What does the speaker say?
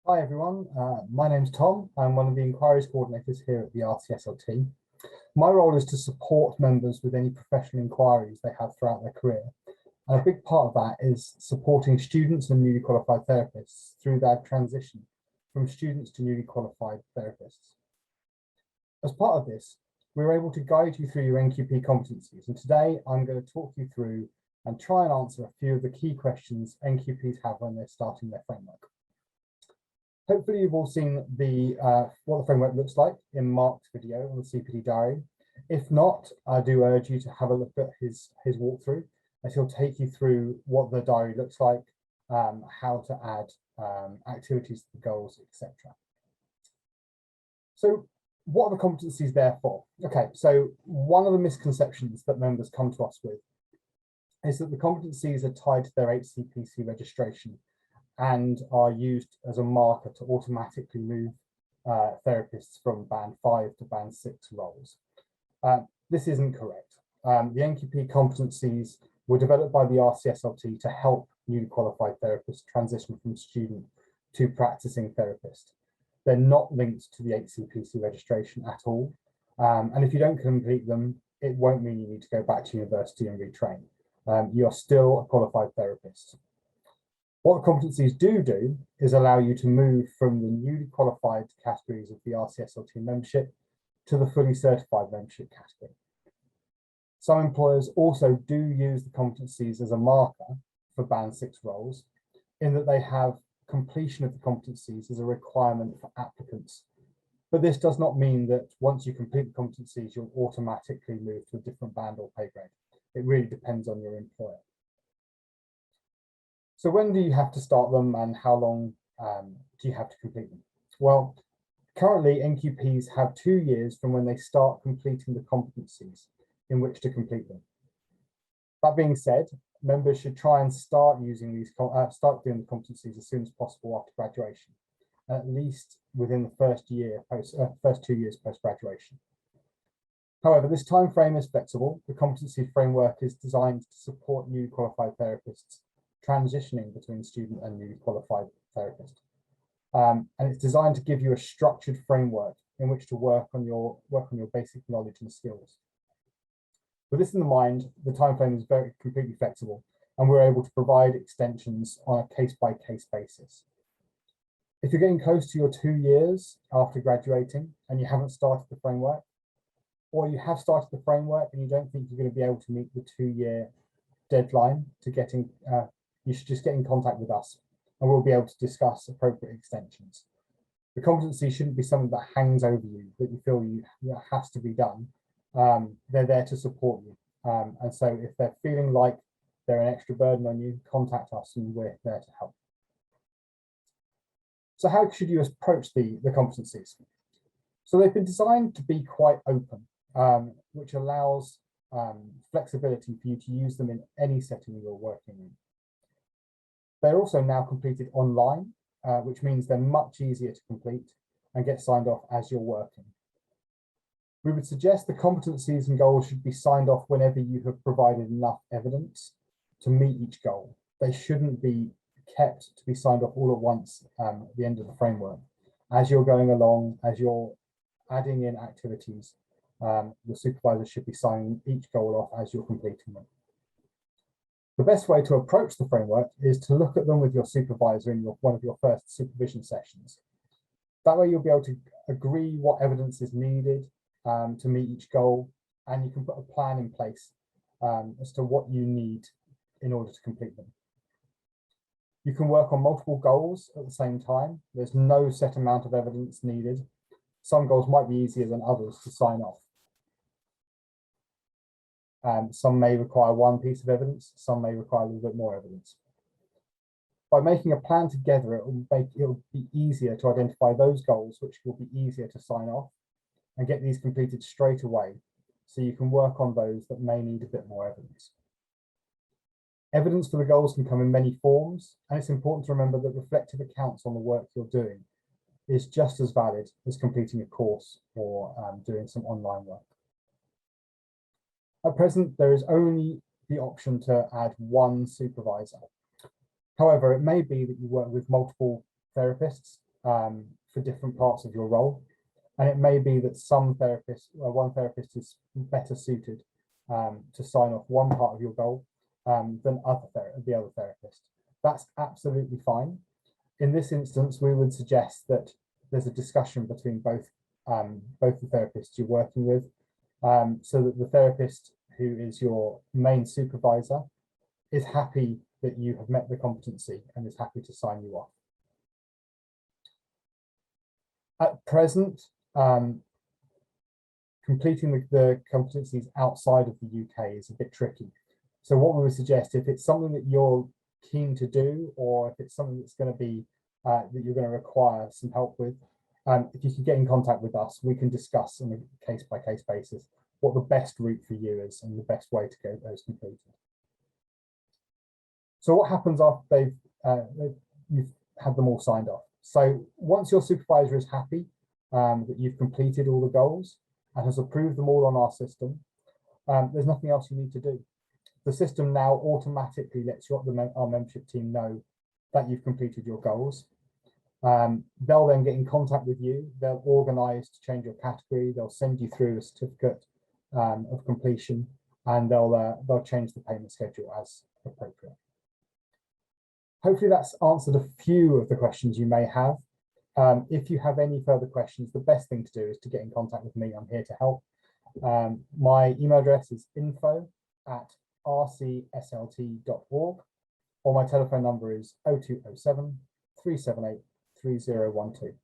Hi everyone, my name's Tom. I'm one of the inquiries coordinators here at the RCSLT. My role is to support members with any professional inquiries they have throughout their career. And a big part of that is supporting students and newly qualified therapists through their transition from students to newly qualified therapists. As part of this, we're able to guide you through your NQP competencies. And today I'm going to talk you through and try and answer a few of the key questions NQPs have when they're starting their framework. Hopefully you've all seen what the framework looks like in Mark's video on the CPD diary. If not, I do urge you to have a look at his walkthrough, as he'll take you through what the diary looks like, how to add activities to the goals, etc. So what are the competencies there for? Okay, so one of the misconceptions that members come to us with is that the competencies are tied to their HCPC registration and are used as a marker to automatically move therapists from band 5 to band 6 roles. This isn't correct. The NQP competencies were developed by the RCSLT to help newly qualified therapists transition from student to practicing therapist. They're not linked to the HCPC registration at all. And if you don't complete them, it won't mean you need to go back to university and retrain. You're still a qualified therapist. What the competencies do is allow you to move from the newly qualified categories of the RCSLT membership to the fully certified membership category. Some employers also do use the competencies as a marker for band 6 roles, in that they have completion of the competencies as a requirement for applicants. But this does not mean that once you complete the competencies, you'll automatically move to a different band or pay grade. It really depends on your employer. So when do you have to start them and how long do you have to complete them? Well, currently NQPs have 2 years from when they start completing the competencies in which to complete them. That being said, members should try and start using these, start doing the competencies as soon as possible after graduation, at least within the first 2 years post-graduation. However, this time frame is flexible. The competency framework is designed to support newly qualified therapists transitioning between student and newly qualified therapist. And it's designed to give you a structured framework in which to work on your basic knowledge and skills. With this in mind, the timeframe is completely flexible, and we're able to provide extensions on a case-by-case basis. If you're getting close to your 2 years after graduating and you haven't started the framework, or you have started the framework and you don't think you're going to be able to meet the 2-year deadline to getting, you should just get in contact with us and we'll be able to discuss appropriate extensions. The competency shouldn't be something that hangs over you, that you feel that has to be done. They're there to support you. And so if they're feeling like they're an extra burden on you, contact us and we're there to help. So how should you approach the competencies? So they've been designed to be quite open, which allows flexibility for you to use them in any setting you're working in. They're also now completed online, which means they're much easier to complete and get signed off as you're working. We would suggest the competencies and goals should be signed off whenever you have provided enough evidence to meet each goal. They shouldn't be kept to be signed off all at once at the end of the framework. As you're going along, as you're adding in activities, the supervisor should be signing each goal off as you're completing them. The best way to approach the framework is to look at them with your supervisor in one of your first supervision sessions. That way you'll be able to agree what evidence is needed to meet each goal, and you can put a plan in place as to what you need in order to complete them. You can work on multiple goals at the same time. There's no set amount of evidence needed. Some goals might be easier than others to sign off. Some may require one piece of evidence, some may require a little bit more evidence. By making a plan together, it'll be easier to identify those goals which will be easier to sign off and get these completed straight away, so you can work on those that may need a bit more evidence. Evidence for the goals can come in many forms, and it's important to remember that reflective accounts on the work you're doing is just as valid as completing a course or doing some online work. At present, there is only the option to add one supervisor. However, it may be that you work with multiple therapists for different parts of your role. And it may be that some therapists, one therapist is better suited to sign off one part of your goal than the other therapist. That's absolutely fine. In this instance, we would suggest that there's a discussion between both the therapists you're working with, so that the therapist who is your main supervisor is happy that you have met the competency and is happy to sign you off. At present, completing the competencies outside of the UK is a bit tricky. So what we would suggest, if it's something that you're keen to do, or if it's something that's going to be that you're going to require some help with, if you can get in contact with us, we can discuss on a case-by-case basis what the best route for you is and the best way to get those completed. So what happens after you've had them all signed off? So once your supervisor is happy that you've completed all the goals and has approved them all on our system, there's nothing else you need to do. The system now automatically lets our membership team know that you've completed your goals. They'll then get in contact with you. They'll organise to change your category. They'll send you through a certificate of completion, and they'll change the payment schedule as appropriate. Hopefully that's answered a few of the questions you may have. If you have any further questions, the best thing to do is to get in contact with me. I'm here to help. My email address is info@rcslt.org, or my telephone number is 0207 378 3012.